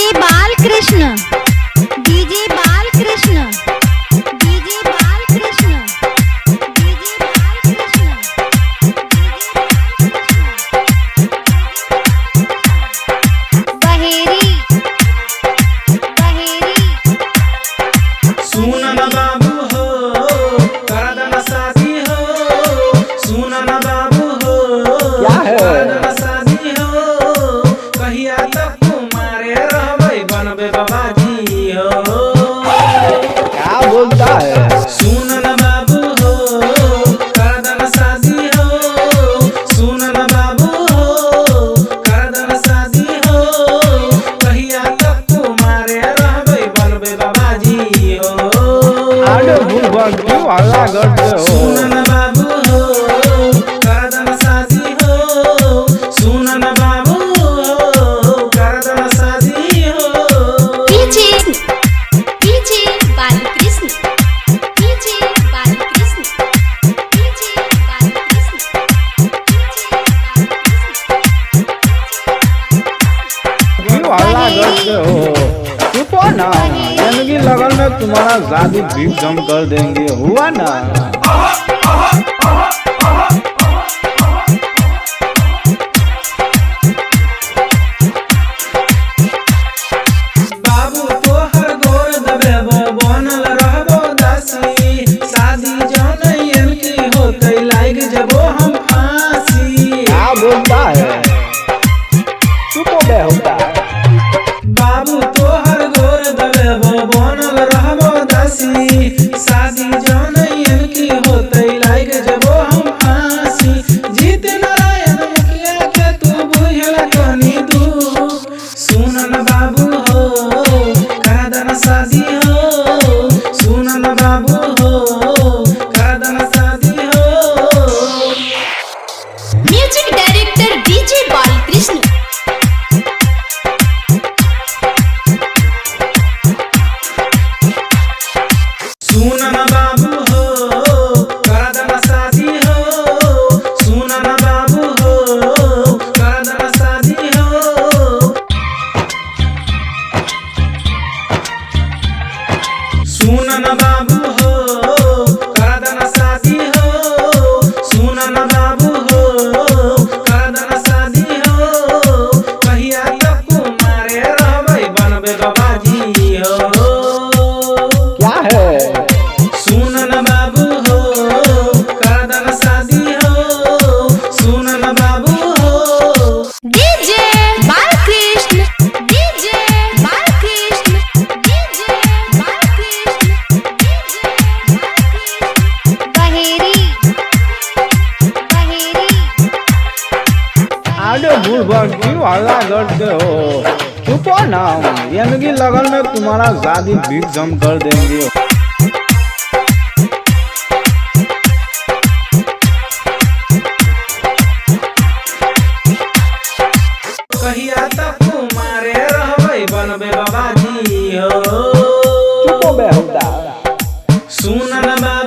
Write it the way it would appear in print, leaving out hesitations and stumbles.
DJ Balkrishna DJ Balkrishna DJ Balkrishna DJ Balkrishna Baheri Baheri सुन न बाबू हो कर देना शादी हो। सुन न बाबू हो कर देना शादी हो। कहिया तक तुम्हारे रहबै बनबे बाबाजी हो। क्या बोलता है? सुन न बाबू हो कर देना शादी हो। सुन न बाबू हो कर देना शादी हो। कहिया तक तुम्हारे रहबै बनबे बाबाजी हो। आगे भूल क्यों हल्ला करते हो? सुन न बाबू हो कर देना शादी हो। सुन न बाबू हो कर देना शादी हो। DJ DJ Balkrishna DJ Balkrishna DJ Balkrishna क्यों हल्ला करते हो? चुप हो ना, जिंदगी लगन में तुम्हारा शादी भी जम कर देंगे, हुआ ना? बाबू तोहर गोर दबेबो बनल रहबो दासी। शादी जौन की होतै लाग जबो हम फांसी। क्या बोलता है? चुप हो गए होता है। बाबू तोहर गोर दबेबो बनल रहबो दासी। शादी जौन की होतै लाग जबो हम फांसी। जीत नारायण मुखिया के तू बुझल कनी दू। सुन न बाबू हो कर देना शादी हो। सुन न बाबू हो कर देना शादी हो। म्यूजिक डायरेक्टर डीजे बालकृष्ण सुन न बाबू हो कर देना शादी हो। सुन न बाबू हो कर देना शादी हो। सुन न बाबू हो कर देना शादी हो। सुन न बाबू हो कर देना शादी हो। कहिया तक तुम्हारे रहबै बनबे बाबाजी हो। क्या है? सुन न बाबू हो कर देना शादी हो। सुन न बाबू हो। DJ Balkrishna DJ Balkrishna DJ Balkrishna DJ Balkrishna Baheri Baheri आगे भूल क्यों हल्ला करते हो? चुप हो ना, जिंदगी लगन में तुम्हारा शादी भी जम कर देंगे। कहिया तक तुम्हारे रहबै बनबे बाबाजी हो। चुप हो गए होता है। सुन न बाबू